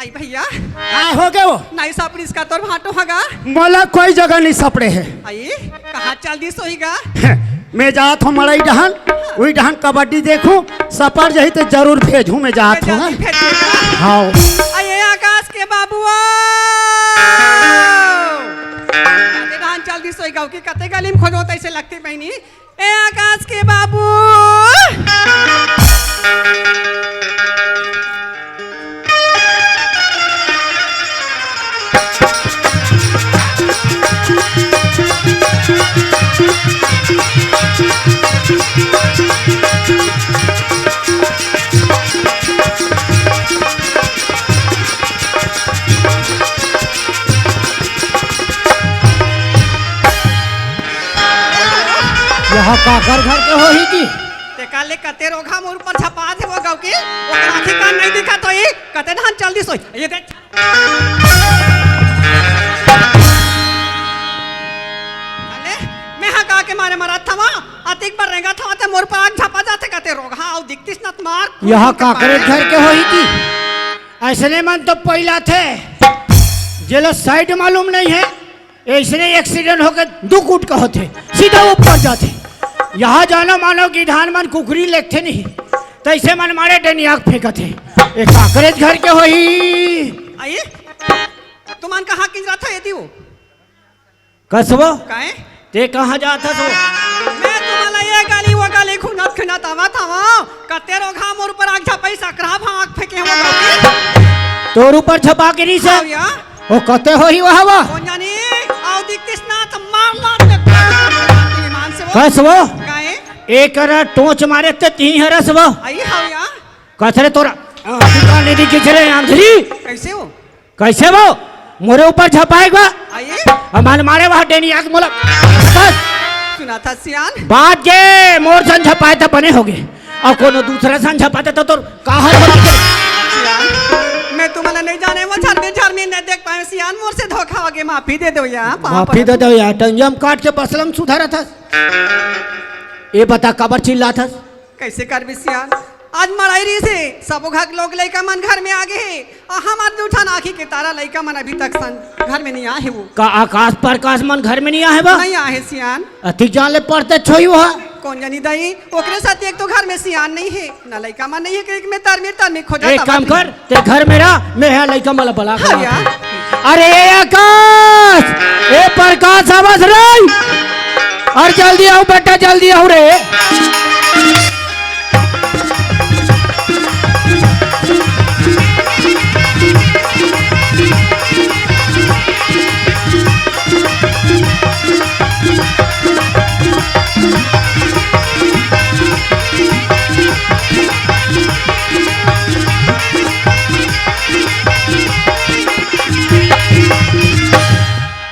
आई भैया हो गए वो नहीं सपड़ी इसका तोर भाटो होगा मोला कोई जगह नहीं सपड़े है। आई कहाँ चल दी सोईगा मैं जात हूँ मड़ई डहन वही डहन कबड्डी देखूं सपर जही तो जरूर भेजूं मैं जात हूँ। हाँ अये आकाश के बाबू कते डहन चल दी सोईगा की कते गली में खोजो तैसे लगती बहनी ए आकाश के बाबू यहाँ काकर घर के हो ही की ते काले कते रोगा मोर पर छपा दे वो गाँव की वो आँखी कान नहीं दिखा तो ये कते डहन चल दी सोई ये देख के मारे मरा था वहाँ अतिक पर रहेगा था ते मोर पर आग छपा जाते कहते रोग हाँ दिखतीस न मार यहाँ काकरे घर के हो ही की ऐसने मन तो पहला थे जेलो साइड मालूम नहीं है ऐसने एक्सीडेंट होकर दो कूट का होते सीधा ऊपर जाते यहाँ जानो मानो कि धान मन कुकरी लेते नहीं तो ऐसे मन मारे डनियाक फेंकते एक काकरे घर के हो ही आइए तुमान कहाँ किंजरा था यदि वो कसबो काहे ते कहाँ जाता तो मैं तुम्हारा ये गाली वो गाली खुनत खुनत आवा था वो कते रोगा मोर पर आग छपाई सकरा भाग फेंके वो गाली तोर ऊपर छपा के नहीं से ओ कते हो ही वहाँ वो कौन जानी आओ दिखतीस ना तो मार मार दे ईमान से वो कसबो काहे एक टोच मारे ते तीन हरस वो आई हाउ या कथरे तोरा नहीं दिखी चले आंधरी कैसे हो कैसे वो मोरे ऊपर छपाएगा आइए हमारे मारे वहाँ डेनी आग मोला बस सुना था सियान बात के मोर सन छपाए तो बने होगे और कोनो दूसरा सन छपाते तो कहाँ मैं तुम्हारा नहीं जाने वो झरने नहीं देख पाए सियान मोर से धोखा हो गया माफी दे दो यार माफी दे दो यार टंजम काट के बसलम सुधारा था ये बता कबर चिल्ला था कैसे कर भी सियान आज मराई रही से सब घर लोग लड़का मन घर में आ गए हमारे जूठा आखी के तारा लड़का मन अभी तक सन घर में नहीं आए वो का आकाश प्रकाश मन घर में नहीं आए बा नहीं आए सियान अति जान ले पढ़ते छोई हुआ कौन जानी दई ओकरे साथ एक तो घर में सियान नहीं है ना लड़का मन नहीं है कि में तरमीर खोजा एक काम कर ते घर मेरा मैं है लड़का मला बला हाँ यार अरे आकाश ए प्रकाश आवाज रे और जल्दी आओ बेटा जल्दी आओ रे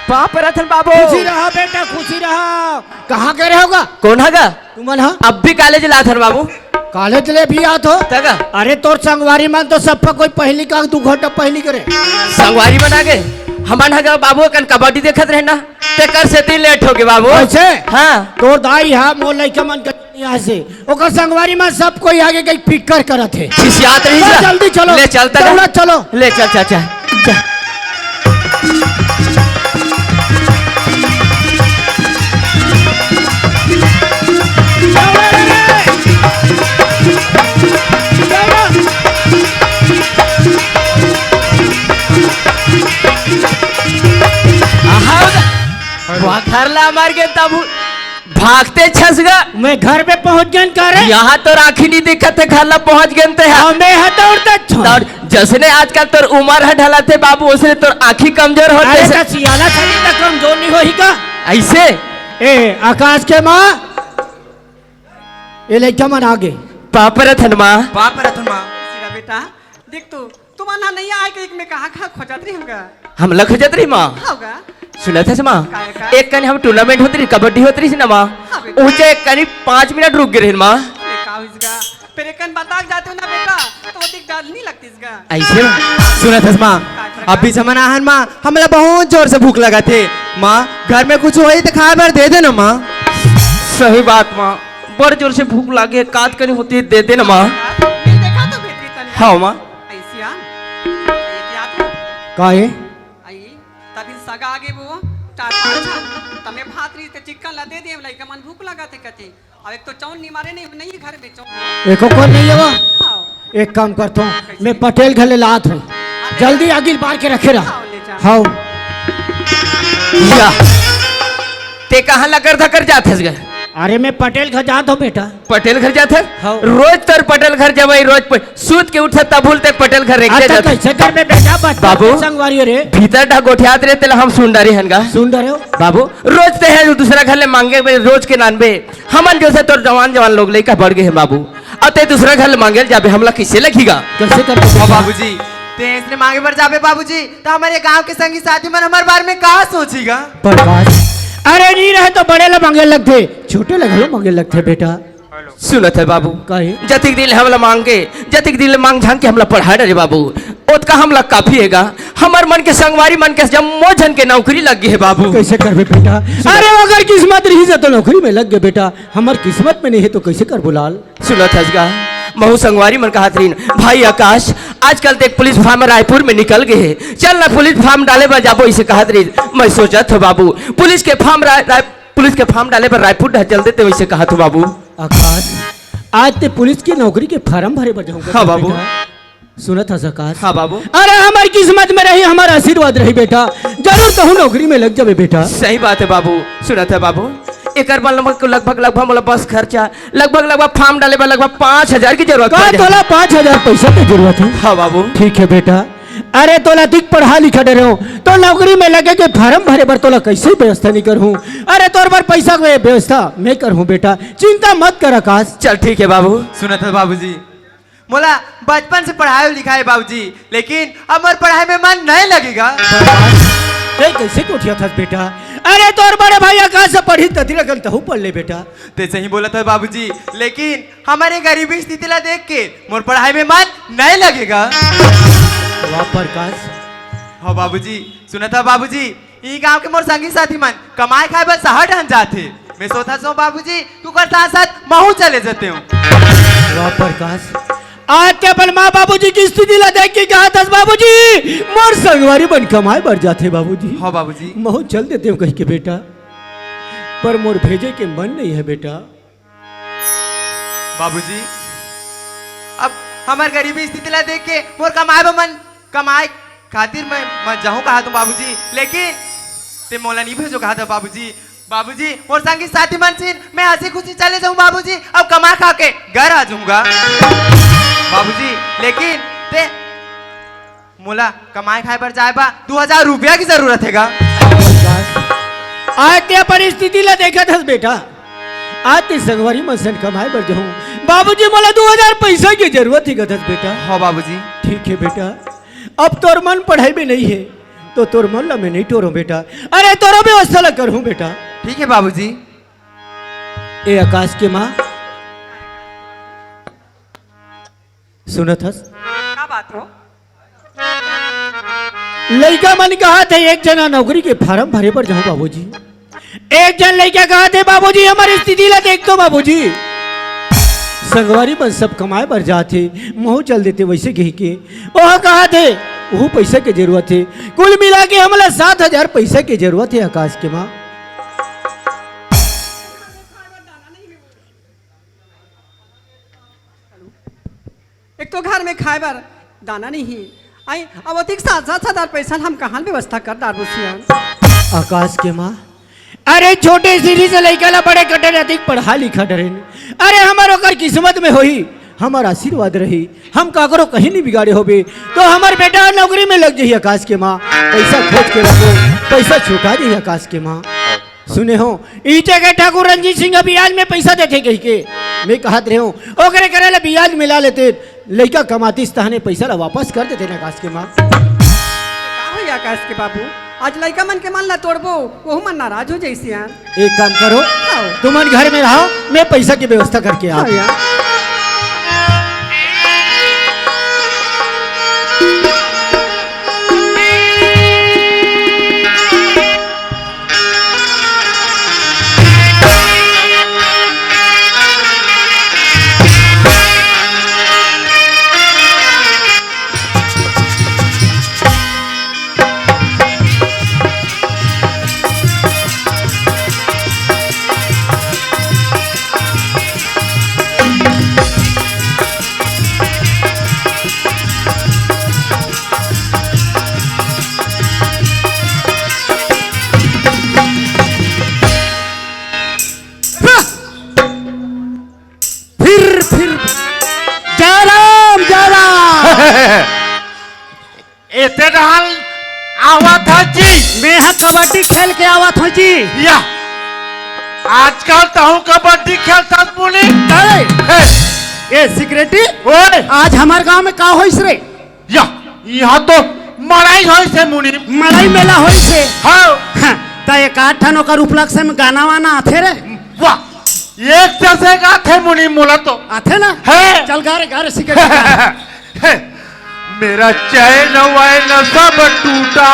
बाप रतन बाबू खुशी रहा बेटा खुशी रहा कहाँ के रहोगा कौन हैगा तुम हाँ अब भी कॉलेज लाथन बाबू कॉलेज ले भी आत हो तगा अरे तोर संगवारी मन तो सब पर कोई पहली का 2 घंटा पहली करे संगवारी बना के हमान हैगा बाबू कन कबड्डी देखत रहना ते कर से ती लेट हो गए बाबू ऐसे हाँ तोर दाई है मोर लइका मन के यहाँ से ओकर संगवारी में सब कोई आगे गई फिकर करत है खिसियात रही जा जल्दी चलो ले चलता चलो चलो ले चल चल चल घर ला मार के तब भागते छसगा मैं घर पे पहुंच गए कर यहाँ तो राखी नहीं दिखत है घर ला पहुंच गए थे मैं हटौर जैसे आजकल तोर उम्र है ढला थे बाबू उसने तोर आँखी कमजोर होते अरे सियाना चली तक कमजोर नहीं होही का ऐसे ए आकाश के माँ ये लड़का मन आगे पाप रतन माँ बेटा देख तू तुम्हारा नहीं आए कि एक में कहाँ खोजत रही होगा हम लखजत रही माँ होगा सुना था माँ एक कनी हम टूर्नामेंट होती रही कबड्डी होती रही ना माँ ऊंचे एक कनी 5 मिनट रुक गए माँ फिर एक बता जाते हो ना बेटा तो वो दिख डर नहीं लगती इसका ऐसे सुना था माँ अभी समन आहन माँ हमला बहुत जोर से भूख लगा थे माँ घर में कुछ हो तो खाए बार दे देना माँ सही बात माँ, बड़ जोर से भूख लागे, काट करी होती है, दे दे ना माँ। नहीं देखा तो भेतरी तने हाँ माँ। ऐसियान ये क्या तो काहे आई तभी सगा आगे वो चार पांच तमे भात रही ते चिकन ला दे दे लइका मन भूख लगा थे कते अब एक तो चौन नहीं मारे नहीं घर में चौन एको को नहीं है वो। हाँ एक काम करता हूँ, मैं पटेल घर ले लात हूँ, जल्दी आगिल बार के रखे रहा। ले जा हाँ या ते कहाँ लकर धकर जात हस गए? अरे मैं पटेल घर जात हूँ बेटा। पटेल घर जाते हाँ। रोज तर पटेल घर जब रोज सूत के उठा तब भूलते पटेल घर रेखते अच्छा जाते। कैसे कर में बेटा बाबू। संगवारी रे भीतर ढा गोठियात रे तेला हम सुन डारे हनगा सुन रहे हो बाबू। रोज ते है जो दूसरा घर ले मांगे बे, रोज के नानबे हमन जो से तोर जवान जवान लोग लेकर बढ़ गए हैं बाबू। अब ते दूसरा घर ले मांगे जाबे हमला किसे लगेगा? कैसे कर हाँ बाबूजी, ते इसने मांगे पर जाबे बाबूजी, तो हमारे गांव के संगी साथी मन हमारे बारे में कहा सोचेगा? प्रकाश अरे नहीं रहे तो बड़े लोग मांगे लगते, छोटे लोग मांगे लगते बेटा। सुनत है बाबू, काहे जतिक दिल हमला मांगे जतिक दिल मांग झांग के हमला पढ़ा रे बाबू, ओत का हमला काफी हैगा। हमार मन के संगवारी मन के जब मोजन के नौकरी लग गई है बाबू। कैसे करबे बेटा? अरे अगर किस्मत रही से तो नौकरी में लग गए बेटा, हमार किस्मत में नहीं है तो कैसे कर बुलाल? सुनत हसगा महू संगवारी मन कहा थरीन भाई आकाश आजकल तो एक पुलिस फार्म रायपुर में निकल गए है, चल ना पुलिस फार्म डाले पर जाबो इसे कहा थरीन। मैं सोचा था बाबू पुलिस के फार्म डाले पर रायपुर ढह चल देते वैसे कहा था बाबू। आकाश आज ते पुलिस की नौकरी के फार्म भरे पर जाऊंगा। हाँ बाबू। सुनत था आकाश। हाँ बाबू। अरे हमारी किस्मत में रही, हमारा आशीर्वाद रही बेटा, जरूर कहूँ नौकरी में लग जावे बेटा। सही बात है बाबू। सुनत है बाबू एक लगभग मोला बस खर्चा लगभग फार्म डाले पर लगभग 5,000 की जरूरत का पड़ जाए। तोला 5,000 पैसा की जरूरत है? हाँ बाबू। ठीक है बेटा। अरे तोला दिख पढ़ा लिखा डरे हो तो नौकरी में लगे के फार्म भरे पर तोला कैसे व्यवस्था नहीं करूँ? अरे तोर पर पैसा को व्यवस्था मैं करूँ बेटा, चिंता मत कर आकाश। चल ठीक है बाबू। सुनत है बाबूजी, मोला बचपन से पढ़ाई लिखाई बाबूजी, लेकिन हमारे पढ़ाई में मन नहीं लगेगा। ते कैसे कोठिया था बेटा? अरे तोर बड़े भाई आकाश से पढ़ी तती लगल तहु पढ़ ले बेटा। ते सही बोला था बाबूजी, लेकिन हमारे गरीबी स्थिति ला देख के मोर पढ़ाई में मन नहीं लगेगा। वाह प्रकाश। हाँ बाबूजी, सुना था बाबूजी, ई गांव के मोर संगी साथी मन कमाए खाए बस शहर ढन जाते, मैं सोचा सो बाबूजी तू कर साथ साथ महू चले जाते हूँ। वाह प्रकाश। आज के अपन माँ बाबूजी की स्थिति ला देख के कहा था बाबूजी मोर संगवारी बन कमाए बढ़ जाते बाबूजी। हाँ बाबूजी। महू चल देते हो कहीं के बेटा, पर मोर भेजे के मन नहीं है बेटा। बाबूजी अब हमारे गरीबी स्थिति ला देख के मोर कमाए खातिर मैं जाऊँ कहा तो बाबूजी, लेकिन ते मोला नहीं भेजो कहा था बाबूजी। बाबूजी मोर संगी साथी मन से मैं हंसी खुशी चले जाऊँ बाबूजी, अब कमा खा के घर आ जाऊंगा बाबूजी, लेकिन ते मोला कमाए खाए पर जाए बा 2,000 रुपया की जरूरत है। आज ते परिस्थिति ला देखा था बेटा, आज ते संगवारी मसन कमाए पर जाऊं बाबूजी, मोला 2,000 पैसा की जरूरत है गदस बेटा। हाँ बाबूजी। ठीक है बेटा, अब तोर मन पढ़ाई में नहीं है तो तोर मन ला मैं नहीं टोरू बेटा। अरे तोरा व्यवस्था ला करूं बेटा। ठीक है बाबूजी। ए आकाश के माँ सुनत हस? क्या बात हो? लड़का मन कहा थे एक जना नौकरी के फार्म भरे पर जाऊं बाबूजी। एक जन लड़का कहा थे बाबूजी हमारी स्थिति ला देख तो बाबूजी, संगवारी बन सब कमाए पर जाते महू चल देते वैसे कही के वह कहा थे वो पैसा की जरूरत है, कुल मिला के हमला 7,000 पैसा की जरूरत है आकाश के माँ। एक तो घर में खाए बर दाना नहीं आई, अब अधिक 7,000 पैसा हम कहाँ व्यवस्था कर दारूसियान? आकाश के माँ अरे छोटे सीढ़ी से लड़का ला बड़े कटे अधिक पढ़ा लिखा डरे। अरे हमारो कर किस्मत में होई, हमारा आशीर्वाद रही, हम काकरो कहीं नहीं बिगाड़े होबे तो हमार बेटा नौकरी में लग जाइए आकाश के माँ। पैसा खोज के रखो, पैसा छुटा जाइए आकाश के माँ। सुने हो ईटे के ठाकुर रंजीत सिंह ब्याज में पैसा देते कही के मैं कहत रहे हूँ ओकरे करे ला ब्याज मिला लेते, लड़का कमाती तहने पैसा ला वापस कर देते ना आकाश के माँ। का हो आकाश के बाबू, आज लड़का मन के मन ला तोड़बो वो मन नाराज हो जैसियान। एक काम करो तुम घर में रहो, मैं पैसा की व्यवस्था करके आ। एते डाल आवा था जी। मैं यहाँ कबड्डी खेल के आवा था जी। या आजकल तो हूँ कबड्डी खेलता मुनि। ए सिक्रेटरी, ओए आज हमारे गांव में का होइस रे? या यहाँ तो मड़ाई होई से मुनि। मड़ाई मेला होइस से। हाँ तो एक आठ ठन ओकर उपलक्ष्य में गाना वाना आथे रे? वाह, एक जैसे का थे मुनि मोला तो आथे ना? है। चल गा रे सिक्रेटरी। मेरा चैन वैन सब टूटा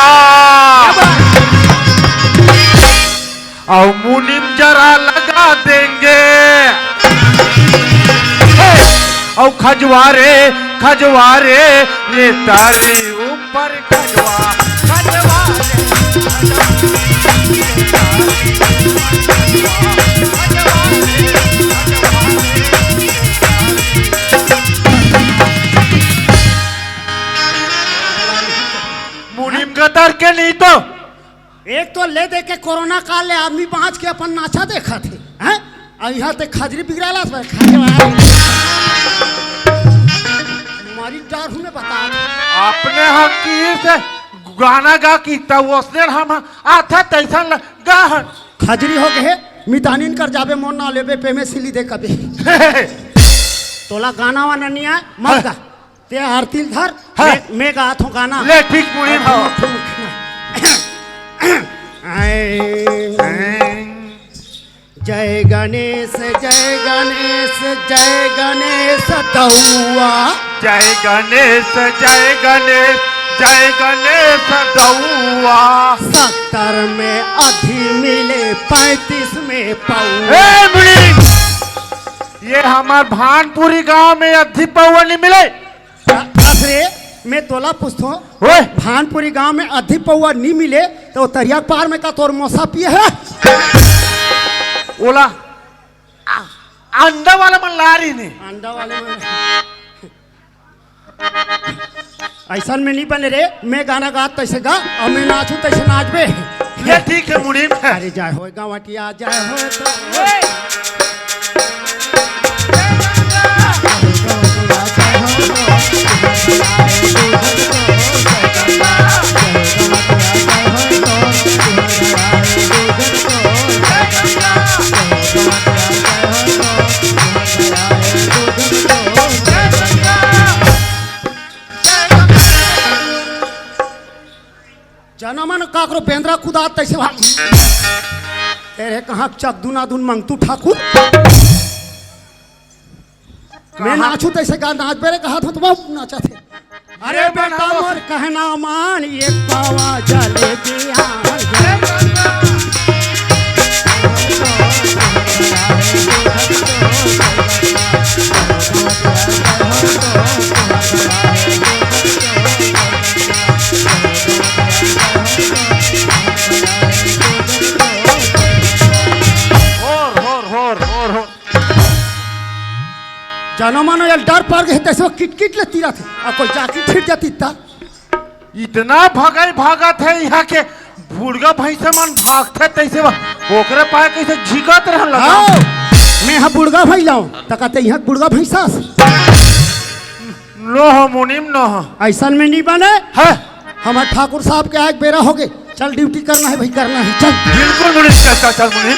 और मुनिम जरा लगा देंगे और खजवारे खजवारे ये ताली ऊपर मुनिम का दर के नहीं तो एक तो ले दे के कोरोना काल ले आदमी बाँच के अपन नाचा देखा थे हैं, और यहाँ ते खजरी बिगड़ाला हमारी डर हूँ बता। अपने हकीर से गाना गा की तब उसने हम आथा तैसा गा खजरी हो गए मितानिन कर जाबे मोन ना लेबे पे में सिली दे कभी। तोला गाना वाना नहीं आए मत गा, ते आरती धर मैं गात हूँ गाना। ले ठीक मुड़ी जय गणेश जय गणेश जय गणेश दौआ। जय गणेश जय गणेश जय गणेश दौआ। 70 में अधि मिले 35 में पौआ। ए मुड़ी, ये हमार भानपुरी गांव में अधि पौआ नहीं मिले। रे मैं तोला पूछता हूँ, भानपुरी गांव में अधि पौआ नहीं मिले तो तरिया पार में का तोर मोसा पिए है? ओला अंडा वाला मन लारी ने अंडा वाले में ऐसा में नहीं बने रे। मैं गाना गा तैसे गा और मैं नाचू तैसे नाचबे। ये ठीक है मुड़ी। अरे जाए हो गावटिया जाए हो जनमन काकरो बेंद्रा कुदा तैसे तेरे कहाँ चक दुना दुन मंगतू ठाकुर। मैं नाचू तैसे गा नाच बेरे कहा था तो बहुत नाचा थे। अरे बेटा मोर कहना मान ये पावा जले दिया। जानो मानो यार डर पड़ गए तैसे किट किट लेती रहती और कोई जाके छिड़ जाती था। इतना भगाई भागा थे यहाँ के भूड़गा भैंसा मन भागते तैसे ओकरे पाए कैसे झिकत रहन लगा। मैं यहाँ बुड़गा भाई लाऊं तकाते यहाँ बुड़गा भैंसा नो हो मुनिम नो हो ऐसा में नहीं बने है। हमारे ठाकुर साहब के आज बेरा हो गए, चल ड्यूटी करना है भाई करना है चल। बिल्कुल मुनिम चल चल मुनिम।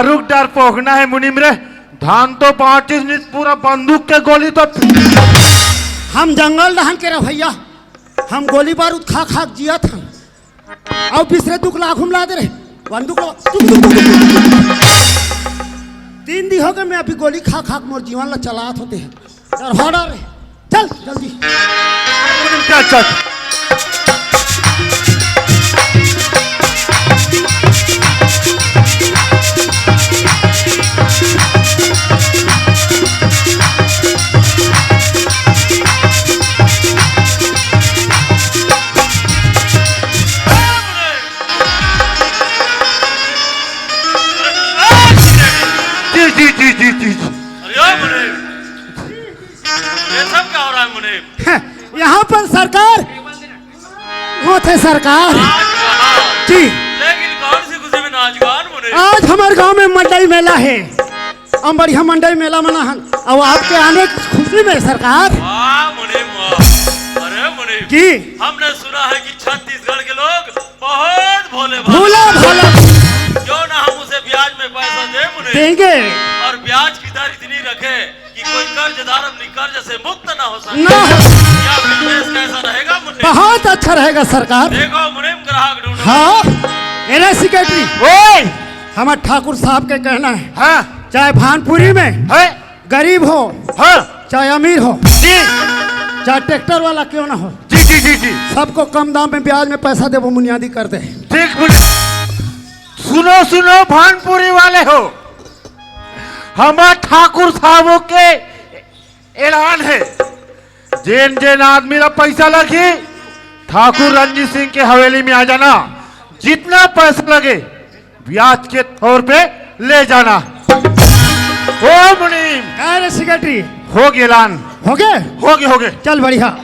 दारू डर पोखना है मुनिम रे। धान तो 25 मिनट पूरा बंदूक के गोली तो हम जंगल रहन के रह भैया, हम गोली बारूद खा खा जिया था और पिछले दुख लाख हमला दे रहे बंदूक 3 दिन हो गए मैं अभी गोली खा खा मोर जीवन ला चलात होते हैं। डर चल जल्दी चल चल। जी अरे मुनीम, ये सब क्या हो रहा है मुनीम? यहाँ पर सरकार वो थे सरकार जी। लेकिन कौन सी खुशी में नाच गान मुनीम? आज हमारे गांव में मंडई मेला है, हम बढ़िया मंडई मेला मना हन और आपके आने की खुशी में सरकार। वाह मुनीम वाह। अरे मुनीम जी हमने सुना है कि छत्तीसगढ़ के लोग बहुत भोले भोला भोला क्यों ना हम उसे ब्याज में पैसा दे मुनीम, देंगे और ब्याज की दर इतनी रखे कि कोई कर्जदार अपनी कर्ज से मुक्त ना हो सके। ना हो। क्या बिजनेस कैसा रहेगा मुनीम? बहुत अच्छा रहेगा सरकार। देखो मुनीम ग्राहक ढूंढो। हाँ एरे सेक्रेटरी ओए हमारे ठाकुर साहब के कहना है, हाँ चाहे भानपुरी में है गरीब हो हाँ चाहे अमीर हो जी चाहे ट्रैक्टर वाला क्यों ना हो, जी जी जी जी सबको कम दाम में ब्याज में पैसा दे वो बुनियादी कर दे। ठीक मुनीम। सुनो सुनो भानपुरी वाले हो, हमारे ठाकुर साहबों के ऐलान है, जेन जेन आदमी का पैसा लगे ठाकुर रणजीत सिंह के हवेली में आ जाना, जितना पैसा लगे ब्याज के तौर पे ले जाना। ओ मुनीम अरे सेक्रेटरी हो गया ऐलान, हो गए हो गए। चल बढ़िया।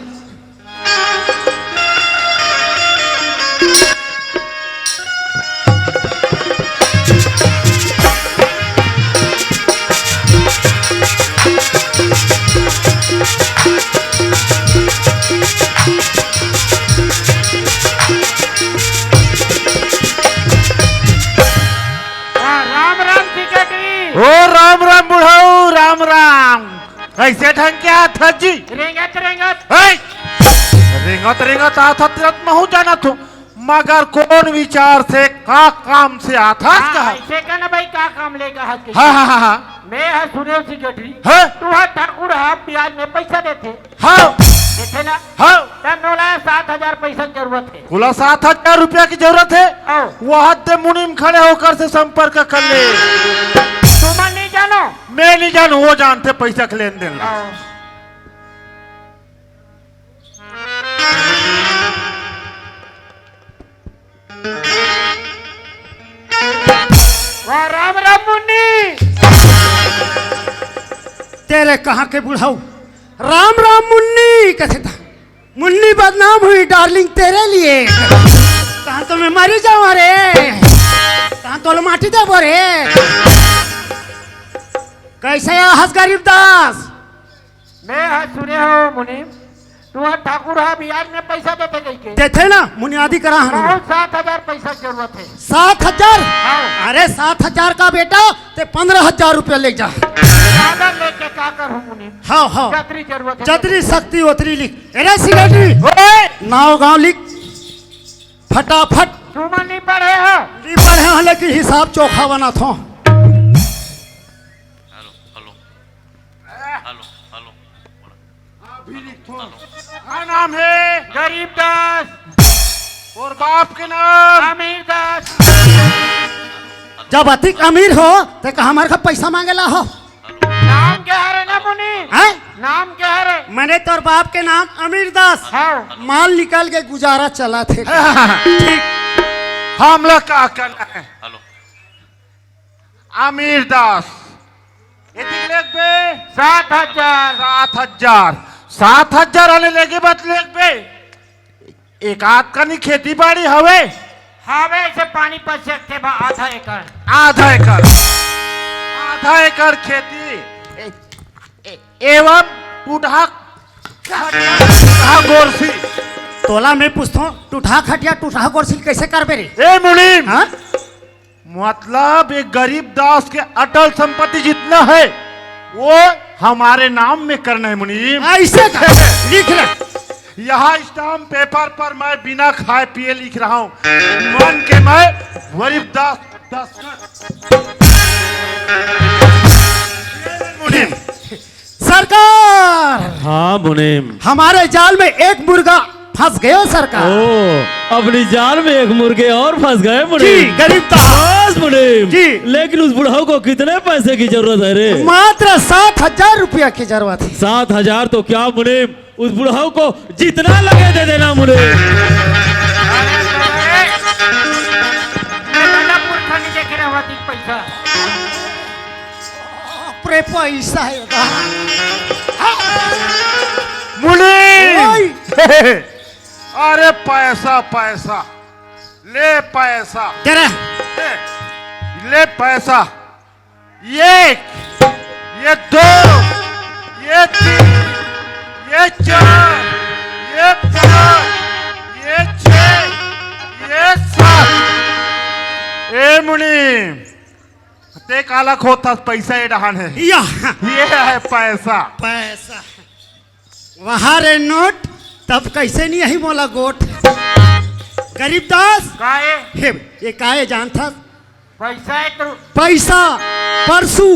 ओ राम राम बुढ़ाऊ राम राम। कैसे ढंग के हाथ जी? रेंगत रेंगत आता तुरंत महू जाना तू, मगर कौन विचार से का काम से आता कहा? ऐसे का ना भाई का काम लेगा हाथ के? हाँ हाँ हाँ हाँ मैं है सुनील सेक्रेटरी। हाँ तू है ठाकुर है ब्याज में पैसा देते हाँ देते ना? हाँ तब नोला 7,000 पैसा की जरूरत है। कुला 7,000 रुपया की जरूरत है। आओ वहाँ ते मुनीम खड़े होकर से संपर्क कर ले। तुम नहीं जानो? मैं नहीं जानू, वो जानते पैसा के लेन देन ला। आओ वाह राम राम मुन्नी। तेरे कहाँ के बुढ़ाऊ राम राम मुन्नी कैसे था? मुन्नी बदनाम हुई डार्लिंग तेरे लिए। कहाँ तो मैं मरी जाऊँ रे, कहाँ तो माटी दे बोरे। कैसे हंस गरीब दास? मैं है सुने हो मुनीम, तू है ठाकुर है ब्याज में पैसा देते कहीं के? देते ना बुनियादी करा है। बहुत 7,000 पैसा की जरूरत है। 7,000? हाँ। अरे 7,000 का बेटा ते 15,000 रुपया ले जा। ज्यादा लेके क्या करूँ मुनीम? हाँ हाँ जतरी जरूरत है। जतरी शक्ति उतरी लिख। अरे सेक्रेटरी नाव गांव लिख फटाफट। तुम नहीं पढ़े हो? नहीं पढ़े हैं लेकिन हिसाब चोखा बना था। हेलो हेलो हेलो हेलो क्या नाम है? गरीब दास। और बाप के नाम? अमीर दास। जब अधिक अमीर हो तो कहा हमारे का पैसा मांगेला हो? नाम क्या है रे ना मुनीम? हैं? नाम क्या है रे? मैंने तोर बाप के नाम अमीर दास। हाँ। माल निकाल के गुजारा चला थे। ठीक हम लोग क्या करना है? हेलो आमिर दास इतने लेग बे 7,000। 7,000 7,000 आने लेके बात लेग बे एक आध का नहीं खेती बाड़ी हवे हवे से पानी पर सकते बा आधा एकड़। आधा एकड़ खेती एवं टूटा गोरसी। तोला मैं पूछता हूँ टूठा खटिया टूठा गोरसिल कैसे कर बे रे? ए मुनीम हाँ? मतलब एक गरीब दास के अटल संपत्ति जितना है वो हमारे नाम में करना है मुनीम। ऐसे कर, लिख ले। यहाँ स्टाम्प पेपर पर मैं बिना खाए पिए लिख रहा हूँ, मन के मैं गरीब दास मुनीम। सरकार, हाँ मुनीम। हमारे जाल में एक मुर्गा फंस गया सरकार। ओ, अपनी जाल में एक मुर्गे और फंस गए मुनीम। जी, गरीब दास मुनीम जी। लेकिन उस बुढ़ाऊ को कितने पैसे की जरूरत है रे? मात्र 7,000 रुपया की जरूरत है। 7,000 तो क्या मुनीम, उस बुढ़ाऊ को जितना लगे दे देना मुनीम। पैसा अरे पैसा है मुनीम। अरे पैसा पैसा ले पैसा तेरा ले पैसा, ये 2, ये 3, ये 4, ये 5, ये 6, ये 7। ए मुनीम ते काला खोता पैसा ये डहान है, या ये है पैसा। पैसा वहां रे नोट तब कैसे नहीं यही मोला गोट। गरीब दास काहे हे, ये काहे जानता? पैसा है तो पैसा परसु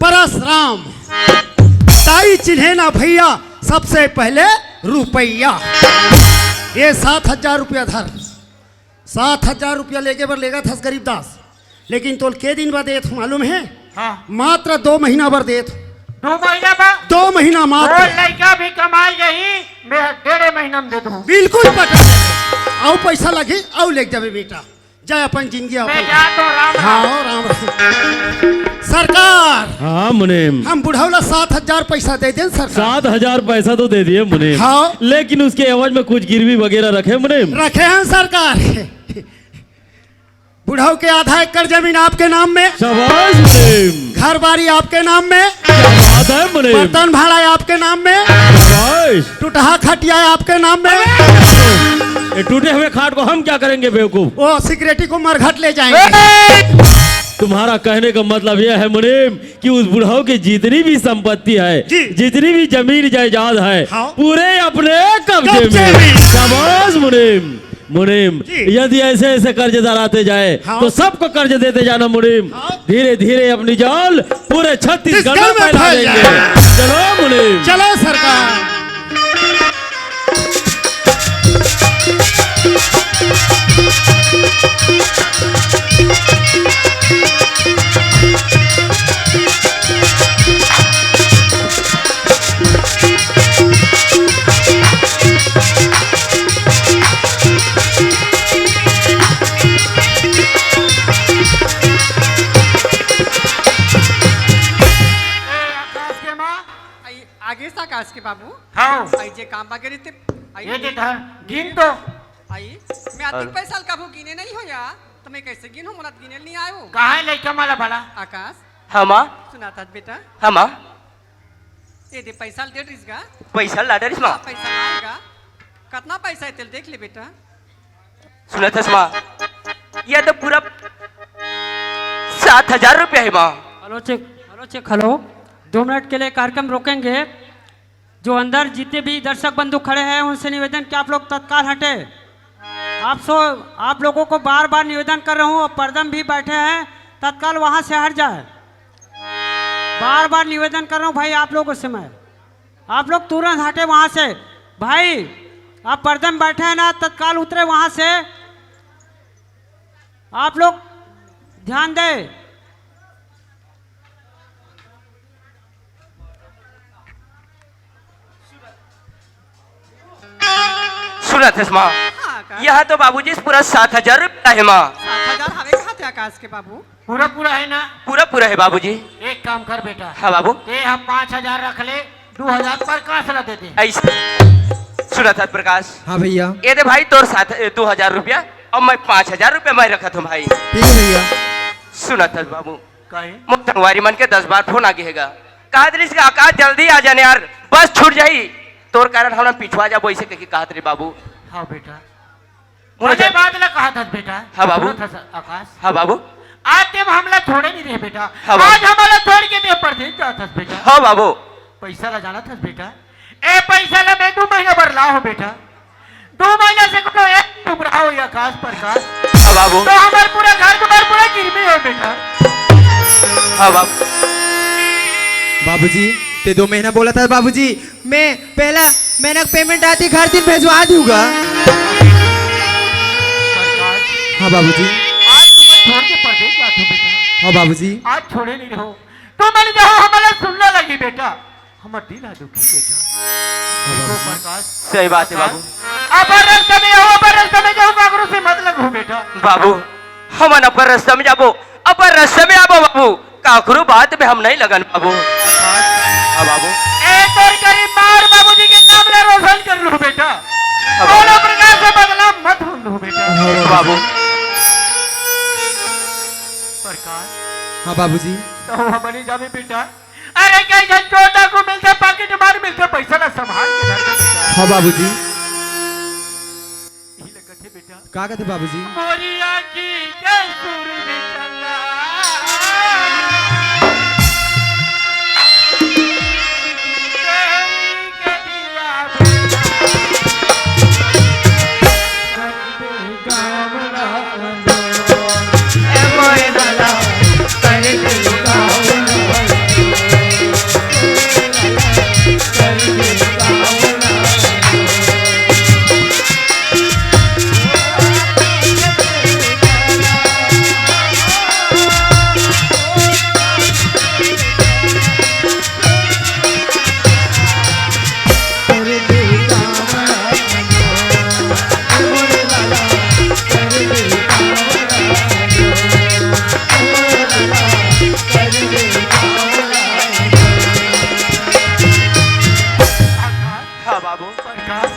परसराम ताई चिन्हे ना भैया, सबसे पहले रुपया। ये 7,000 रुपया धर, 7,000 रुपया लेके बर लेगा था गरीब दास, लेकिन तो के दिन बाद देत मालूम है? हाँ। मात्र 2 महीना भर देत। 2 महीना बाद 2 महीना मात्र। और लड़का भी कमाई गई, मैं 1.5 महीना में दे दूँ। बिल्कुल पकड़ आओ, पैसा लगे आओ ले जावे बेटा, जाए अपन जिंदगी मैं अपन। जा तो राम हाँ राम राम। सरकार, हाँ मुनीम। हम बुढ़ौला 7,000 पैसा दे दें सरकार। 7,000 पैसा तो दे दिए मुनीम। हाँ। लेकिन उसके एवज में कुछ गिरवी वगैरह रखे मुनीम? रखे हैं सरकार। बुढ़ाऊ के आधा एकड़ जमीन आपके नाम में, शाबाश मुनीम। घर बारी आपके नाम में, क्या बात है मुनीम। बर्तन भाड़ा है आपके नाम में, शाबाश। टूटहा खटिया है आपके नाम में। ये टूटे हुए खाट को हम क्या करेंगे बेवकूफ? वो सिक्योरिटी को मरघट ले जाएंगे। तुम्हारा कहने का मतलब यह है मुनीम कि उस बुढ़ाऊ की जितनी भी संपत्ति है, जी। जितनी भी जमीन जायदाद है, हाँ। पूरे अपने कब्जे कब्जे में। में। शाबाश मुनीम। मुनीम जी। यदि ऐसे ऐसे कर्जदार आते जाए हाँ। तो सबको कर्ज देते जाना मुनीम। हाँ। धीरे धीरे अपनी जाल पूरे छत्तीसगढ़ में में फैला फैल देंगे। जाए। चलो मुनीम। चलो सरकार। आगे से आकाश के बाबू हाँ। आई जे काम वगैरह थे ये जे धर गिन तो आई मैं अधिक पैसा कभू गिने नहीं हो या तो मैं कैसे गिनूं, मुला गिने नहीं आयो। कहाँ है लड़का माला भला? आकाश हाँ माँ। सुना था बेटा, हाँ माँ। ये दे पैसा दे रिसगा, पैसा ला डरिस माँ। पैसा आएगा कितना पैसा है तेल देख ले बेटा। सुना था माँ, यह तो पूरा 7,000 रुपया है माँ। Hello check hello. 2 मिनट के लिए कार्यक्रम रोकेंगे। जो अंदर जितने भी दर्शक बंधु खड़े हैं उनसे निवेदन कि आप लोग तत्काल हटे। आप लोगों को बार बार निवेदन कर रहा हूँ, पर्दम भी बैठे हैं, तत्काल वहाँ से हट जाए। बार बार निवेदन कर रहा हूँ भाई आप लोगों से मैं, आप लोग तुरंत हटे वहाँ से। भाई आप पर्दम बैठे हैं ना, तत्काल उतरे वहाँ से। आप लोग ध्यान दें। सुना था माँ, हाँ आकाश, यह तो बाबूजी पूरा 7,000 रुपया है माँ। 7,000 हवे कहाँ थे आकाश के बाबू? पूरा पूरा है ना? पूरा पूरा है बाबूजी। एक काम कर बेटा, हाँ बाबू। ते हम 5,000 रख ले, 2,000 पर कहाँ से ला दे दे? ऐसे सुना था प्रकाश। हाँ भैया। ये दे भाई तोर 2,000 रुपया और मैं 5,000 रुपया मैं रखा था भाई। ठीक है भैया। सुना था बाबू, कहे मुझ संगवारी मन के 10 बार फोन आगे हैगा। कहा दृश्य का आकाश जल्दी आ जाने यार, बस छूट जाई तोर कारण हम पिछवा जाबो ऐसे कह के कहा रे बाबू। हाँ बेटा, मुझे मुझे बाद में कहा था बेटा। हाँ बाबू। बोलो था आकाश, हाँ बाबू। आज ते हमला छोड़े नहीं रहे बेटा। हाँ बाबू। आज हमारा छोड़ के ते परदेश जाता बेटा। हाँ बाबू। पैसा ला जाना था बेटा। ए पैसा ला मैं 2 महीना भर ला हो बेटा। 2 महीना से को एक डूब रहा हो आकाश प्रकाश। हाँ बाबू। तो हमारे पूरा घर तुम्हारे पूरा गिरवी हो बेटा। हाँ बाबू। बाबूजी ते 2 महीना बोला था बाबूजी, मैं पहला महीना पेमेंट आती घर दिन भेजवा दूंगा। हाँ बाबूजी। आज तुम्हें छोड़ के परदेश जाते हो बेटा। हाँ बाबूजी। आज छोड़े नहीं रहो। तुम मन जाओ हमारा सुनने लगी बेटा। हमार दिल है दुखी बेटा। देखो प्रकाश। सही बात है बाबू। अपर रास्ते में आओ, अपर रास्ते में जाओ, कागरों से मत लगो बेटा। बाबू हम अपर रास्ते में जाबो, अपर रास्ते में आबो बाबू, काकरू बात में हम नहीं लगन बाबू। हाँ बाबू। एक और गरीब मार बाबूजी के नाम ले रोशन कर लो बेटा। दोनों प्रकार से बदला मत ढूंढो बेटा। बाबू। प्रकाश। हाँ बाबूजी। तो हमारी जावे बेटा। अरे कहीं छोटा को मिलता पैकेट मार मिलता पैसा ना संभाल के घर पे बेटा। हाँ बाबूजी। यही लगते बेटा। क्या कहते बाबूजी? मोरिया की जसूर में चला।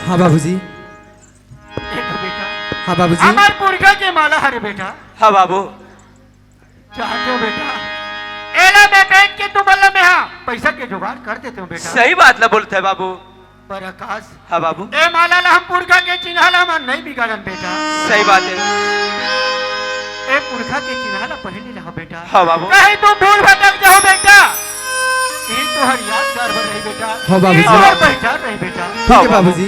हाँ बाबूजी। बेटा। हाँ बाबूजी। हमार पुरखा के माला हरे बेटा। हाँ बाबू। चाहते हो बेटा? एला मैं बैंक के तुम्हारा में हाँ पैसा के जुगाड़ कर देते हो बेटा। सही बात ला बोलते है बाबू। पर आकाश। हाँ बाबू। ए माला ला हम पुरखा के चिन्हाला हम नहीं बिगाड़न बेटा। सही बात है। ए पुरखा के चिन्हाला पहले रहो बेटा। हाँ बाबू। कहीं तुम भूल भटक जाओ बेटा। ये तो हर यादगार बन रही बेटा। हाँ बाबूजी। ये तो हर पहचान रही बेटा। ठीक है बाबूजी।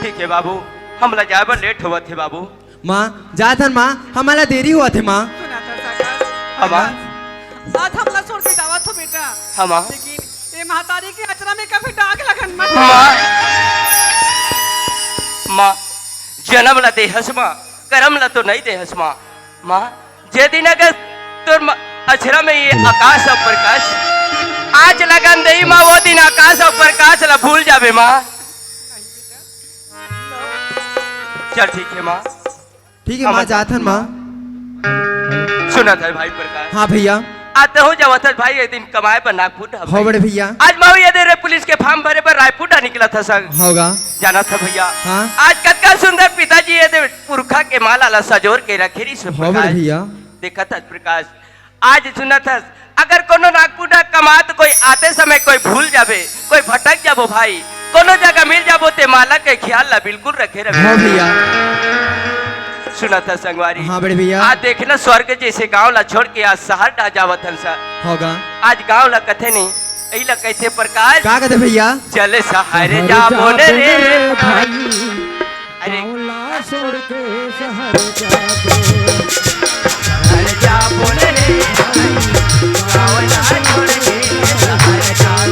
ठीक है बाबू, हमला जाए लेट हुआ थे बाबू। माँ जाथन माँ, हमारा देरी हुआ थे माँ। सुना था सागर। हाँ माँ। आज हमला छोड़ के जावा तो बेटा। हाँ माँ। लेकिन ये महतारी के अचरा में कभी दाग लगन मत। माँ। माँ जन्म ला दे हसमा, करम ला तो नहीं दे हसमा। माँ जे दिन अगर तोर अचरा में ये आकाश और प्रकाश आज लगन दे माँ, वो दिन आकाश और प्रकाश ला भूल जाबे माँ। चल ठीक है माँ। ठीक है माँ, जाथन माँ। सुना था भाई प्रकाश। हाँ भैया। आते हो जब वतन भाई एक दिन कमाए पर नागपुर। हो बड़े भैया। आज माँ ये दे रहे पुलिस के फॉर्म भरे पर रायपुर निकला था सर। होगा। जाना था भैया। हाँ। आज कतका सुंदर पिताजी ये दे पुरखा के माला ला सजोर के रखेरी से हो बड़े भैया। देखा था प्रकाश। आज सुना था अगर कोनो नागपुर कमात कोई आते समय कोई भूल जाबे, कोई भटक जाबो भाई, कोनो जगह मिल जाबो ते माला के ख्याल ला बिल्कुल रखे रहे। हाँ भैया। सुना था संगवारी। हाँ बड़े भैया। आज देखना स्वर्ग जैसे गांव ला छोड़ के आज शहर ढा जावत हन सा। होगा। आज गांव ला कथे नहीं यही ला कैसे प्रकाश। क्या कहते भैया? चले सहारे जा बोले रे भाई। अरे छोड़ के शहर जा बोले रे भाई, गाँव ला छोड़ के शहर जाओ।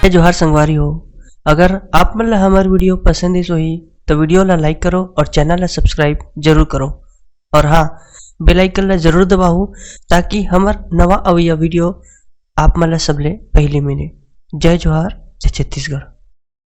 जोहार संगवारी हो, अगर आप मन ला हमार वीडियो पसंद ही सोही तो वीडियो ला लाइक करो और चैनल ला सब्सक्राइब जरूर करो। और हाँ, बेल आइकन ला जरूर दबाओ ताकि हमार नवा अवैया वीडियो आप मन ला सबले पहले मिले। जय जोहार, जय छत्तीसगढ़।